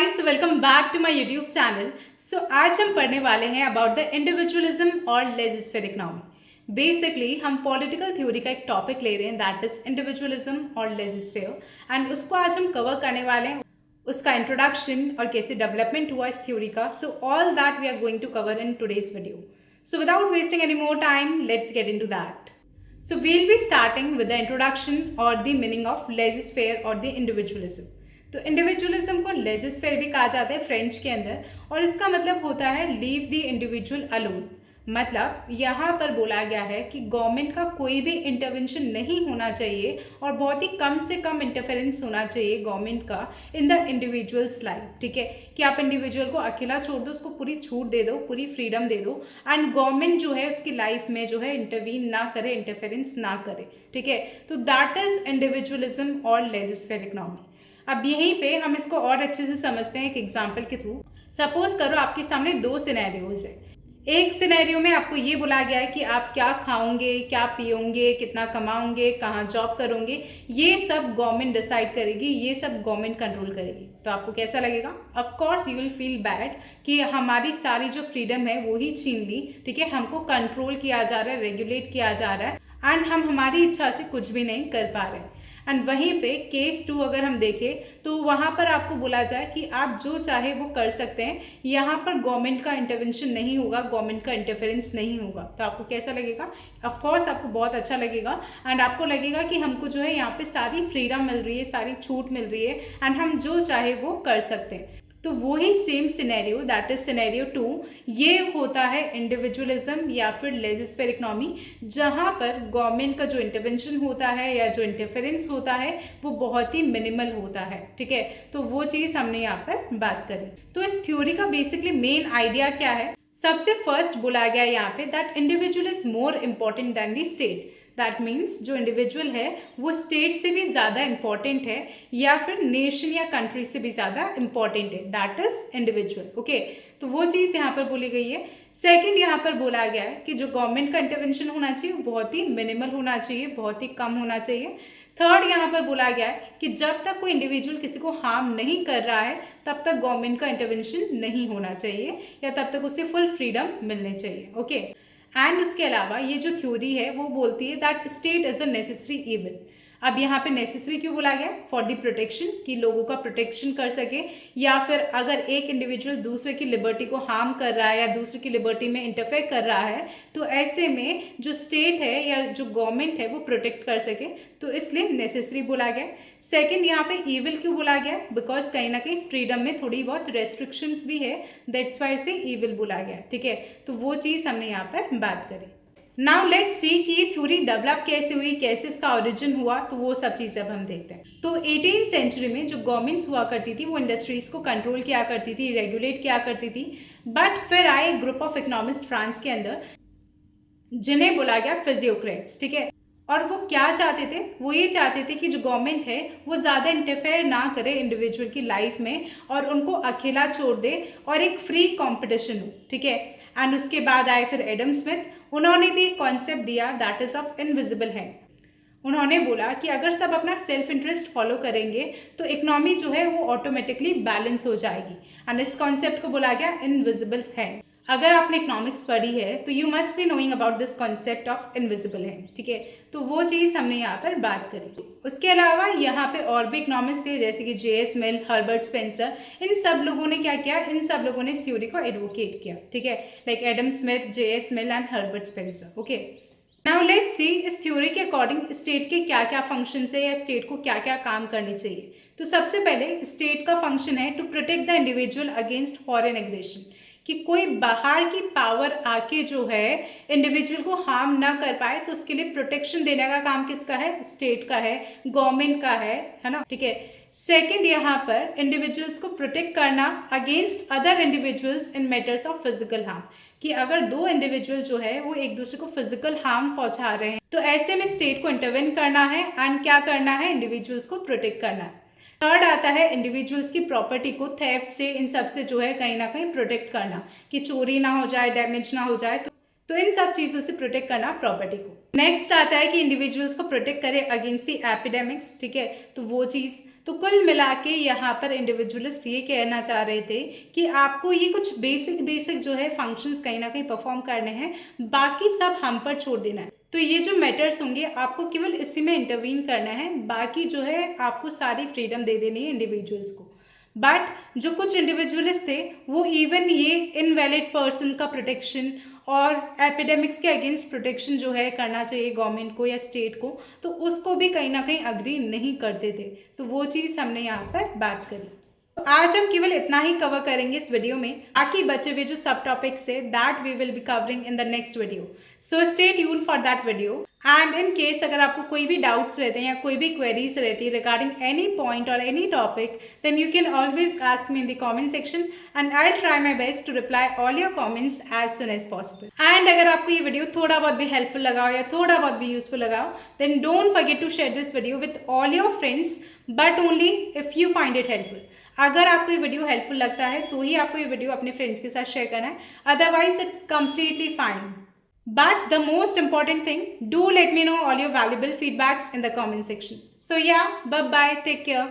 Guys, welcome back to my YouTube channel. आज हम पढ़ने वाले हैं अबाउट द इंडिविजुअलिज्म और लेजिस्फेयर इकोनॉमी। बेसिकली हम पॉलिटिकल थ्योरी का एक टॉपिक ले रहे हैं, दैट इज इंडिविजुअलिज्म और लेजिस्फेयर, एंड उसको आज हम कवर करने वाले हैं, उसका इंट्रोडक्शन और कैसे डेवलपमेंट हुआ इस थ्योरी का। So all that we are going to cover in today's video. So without wasting any more time, let's get into that. So we'll be starting with the introduction or the meaning of laissez-faire or the individualism. तो individualism को लेजिस्फेयर भी कहा जाता है French के अंदर, और इसका मतलब होता है लीव द इंडिविजुअल अलोन। मतलब यहाँ पर बोला गया है कि गवर्नमेंट का कोई भी इंटरवेंशन नहीं होना चाहिए और बहुत ही कम से कम इंटरफेरेंस होना चाहिए गवर्नमेंट का इन द इंडिविजुअल्स लाइफ। ठीक है, कि आप इंडिविजुअल को अकेला छोड़ दो, उसको पूरी छूट दे दो, पूरी फ्रीडम दे दो, एंड गवर्नमेंट जो है उसकी लाइफ में जो है इंटरवीन ना करे, इंटरफेरेंस ना करे। ठीक है, तो दैट इज इंडिविजुअलिज्म और लेजिस्फेयर इकोनॉमी। अब यहीं पे हम इसको और अच्छे से समझते हैं एक एग्जाम्पल के थ्रू। सपोज करो आपके सामने दो सिनेरियोज है। एक सिनेरियो में आपको ये बोला गया है कि आप क्या खाओगे, क्या पियोगे, कितना कमाओगे, कहाँ जॉब करोगे, ये सब गवर्नमेंट डिसाइड करेगी, ये सब गवर्नमेंट कंट्रोल करेगी। तो आपको कैसा लगेगा? Of course you will feel bad कि हमारी सारी जो फ्रीडम है वो ही छीन ली। ठीक है, हमको कंट्रोल किया जा रहा है, रेगुलेट किया जा रहा है, एंड हम हमारी इच्छा से कुछ भी नहीं कर पा रहे। एंड वहीं पे केस 2 अगर हम देखें तो वहाँ पर आपको बोला जाए कि आप जो चाहे वो कर सकते हैं, यहाँ पर गवर्नमेंट का इंटरवेंशन नहीं होगा, गवर्नमेंट का इंटरफेरेंस नहीं होगा। तो आपको कैसा लगेगा? ऑफ कोर्स आपको बहुत अच्छा लगेगा, एंड आपको लगेगा कि हमको जो है यहाँ पे सारी फ्रीडम मिल रही है, सारी छूट मिल रही है, एंड हम जो चाहे वो कर सकते हैं। तो वही same scenario, that is scenario 2, ये होता है इंडिविजुअलिज्म या फिर लेजिस्फेयर इकोनॉमी, जहाँ पर गवर्नमेंट का जो इंटरवेंशन होता है या जो इंटरफेरेंस होता है वो बहुत ही मिनिमल होता है। ठीक है, तो वो चीज़ हमने यहाँ पर बात करी। तो इस थ्योरी का बेसिकली मेन आइडिया क्या है? सबसे फर्स्ट बोला गया यहाँ पे that individual is more important than the state. That means जो इंडिविजुअल है वो स्टेट से भी ज़्यादा इम्पॉर्टेंट है या फिर नेशन या कंट्री से भी ज़्यादा इम्पॉर्टेंट है, दैट इज इंडिविजुअल। ओके, तो वो चीज़ यहाँ पर बोली गई है। सेकंड, यहाँ पर बोला गया है कि जो गवर्नमेंट का इंटरवेंशन होना चाहिए वो बहुत ही मिनिमल होना चाहिए, बहुत ही कम होना चाहिए। थर्ड, यहाँ पर बोला गया है कि जब तक कोई इंडिविजुअल किसी को हार्म नहीं कर रहा है तब तक गवर्नमेंट का इंटरवेंशन नहीं होना चाहिए या तब तक उसे फुल फ्रीडम मिलनी चाहिए। ओके, एंड उसके अलावा ये जो थ्योरी है वो बोलती है that state is a necessary evil. अब यहाँ पे नेसेसरी क्यों बोला गया? फॉर द प्रोटेक्शन, कि लोगों का प्रोटेक्शन कर सके, या फिर अगर एक इंडिविजुअल दूसरे की लिबर्टी को हार्म कर रहा है या दूसरे की लिबर्टी में इंटरफेयर कर रहा है तो ऐसे में जो स्टेट है या जो गवर्नमेंट है वो प्रोटेक्ट कर सके, तो इसलिए नेसेसरी बोला गया। सेकेंड, यहाँ पे ईविल क्यों बोला गया? बिकॉज कहीं ना कहीं फ्रीडम में थोड़ी बहुत रेस्ट्रिक्शंस भी है, दैट्स वाई से ईविल बोला गया। ठीक है, तो वो चीज़ हमने यहाँ पर बात करी। नाउ लेट्स सी कि ये थ्योरी डेवलप कैसे हुई, कैसे इसका ओरिजिन हुआ, तो वो सब चीज़ें अब हम देखते हैं। तो 18th सेंचुरी में जो गवर्नमेंट्स हुआ करती थी वो इंडस्ट्रीज को कंट्रोल किया करती थी, रेगुलेट किया करती थी। बट फिर आए एक ग्रुप ऑफ इकोनॉमिस्ट फ्रांस के अंदर जिन्हें बोला गया फिजियोक्रेट्स। ठीक है, और वो क्या चाहते थे? वो ये चाहते थे कि जो गवर्नमेंट है वो ज़्यादा इंटरफेयर ना करे इंडिविजुअल की लाइफ में और उनको अकेला छोड़ दे और एक फ्री कंपटीशन हो। ठीक है, एंड उसके बाद आए फिर एडम स्मिथ, उन्होंने भी एक कॉन्सेप्ट दिया that is of invisible hand. उन्होंने बोला कि अगर सब अपना सेल्फ इंटरेस्ट फॉलो करेंगे तो इकोनॉमी जो है वो ऑटोमेटिकली बैलेंस हो जाएगी, एंड इस कॉन्सेप्ट को बोला गया इनविजिबल हैंड। अगर आपने इकोनॉमिक्स पढ़ी है तो you must be knowing about this concept of invisible hand. ठीक है, तो वो चीज़ हमने यहाँ पर बात करी। उसके अलावा यहाँ पे और भी इकोनॉमिस्ट थे जैसे कि J.S. मिल, हर्बर्ट स्पेंसर। इन सब लोगों ने क्या किया? इन सब लोगों ने इस थ्योरी को एडवोकेट किया। ठीक है, like Adam Smith, J.S. Mill and Herbert Spencer. Okay, now let's see इस थ्योरी के अकॉर्डिंग स्टेट के क्या क्या फंक्शंस है या स्टेट को क्या क्या काम करने चाहिए। तो सबसे पहले स्टेट का फंक्शन है to protect the individual against foreign aggression, कि कोई बाहर की पावर आके जो है इंडिविजुअल को हार्म ना कर पाए, तो उसके लिए प्रोटेक्शन देने का काम किसका है? स्टेट का है, गवर्नमेंट का है ना। ठीक है, सेकंड, यहाँ पर इंडिविजुअल्स को प्रोटेक्ट करना against other individuals in matters of physical harm, कि अगर दो इंडिविजुअल जो है वो एक दूसरे को फिजिकल हार्म पहुंचा रहे हैं तो ऐसे में स्टेट को इंटरवेन करना है एंड क्या करना है? इंडिविजुअल्स को प्रोटेक्ट करना है। थर्ड आता है इंडिविजुअल्स की प्रॉपर्टी को थेफ्ट से, इन सब से जो है कहीं ना कहीं प्रोटेक्ट करना, कि चोरी ना हो जाए, डैमेज ना हो जाए। तो इन सब चीज़ों से प्रोटेक्ट करना प्रॉपर्टी को। नेक्स्ट आता है कि इंडिविजुअल्स को प्रोटेक्ट करे अगेंस्ट दी एपिडेमिक्स, ठीक है, तो वो चीज़। तो कुल मिला के यहाँ पर इंडिविजुअलिस्ट ये कहना चाह रहे थे कि आपको ये कुछ बेसिक जो है फंक्शंस कहीं ना कहीं परफॉर्म करने हैं, बाकी सब हम पर छोड़ देना है। तो ये जो मैटर्स होंगे आपको केवल इसी में इंटरवीन करना है, बाकी जो है आपको सारी फ्रीडम दे देनी है इंडिविजुअल्स को। बट जो कुछ इंडिविजुअलिस्ट थे वो इवन ये इनवैलिड पर्सन का प्रोटेक्शन और एपिडेमिक्स के अगेंस्ट प्रोटेक्शन जो है करना चाहिए गवर्नमेंट को या स्टेट को, तो उसको भी कहीं ना कहीं अग्री नहीं करते थे। तो वो चीज़ हमने यहाँ पर बात करी। तो आज हम केवल इतना ही कवर करेंगे इस वीडियो में, बाकी बचे हुए जो सब टॉपिक्स है that we will be covering in the next video. So stay tune for that video. And in case अगर आपको कोई भी डाउट्स रहते हैं या कोई भी क्वेरीज रहती है रिगार्डिंग एनी पॉइंट और any topic, then you can always ask me in the comment section and I will try my best to reply all your comments as soon as possible. And अगर आपको ये video थोड़ा बहुत भी helpful लगा हो या थोड़ा बहुत भी यूजफुल लगा हो, then don't forget to share this video with all your friends, but only if you find it helpful. अगर आपको ये वीडियो हेल्पफुल लगता है तो ही आपको ये वीडियो अपने फ्रेंड्स के साथ शेयर करना है, otherwise it's completely fine. But the most important thing, do let me know all your valuable feedbacks in the comment section. So yeah, bye bye, take care.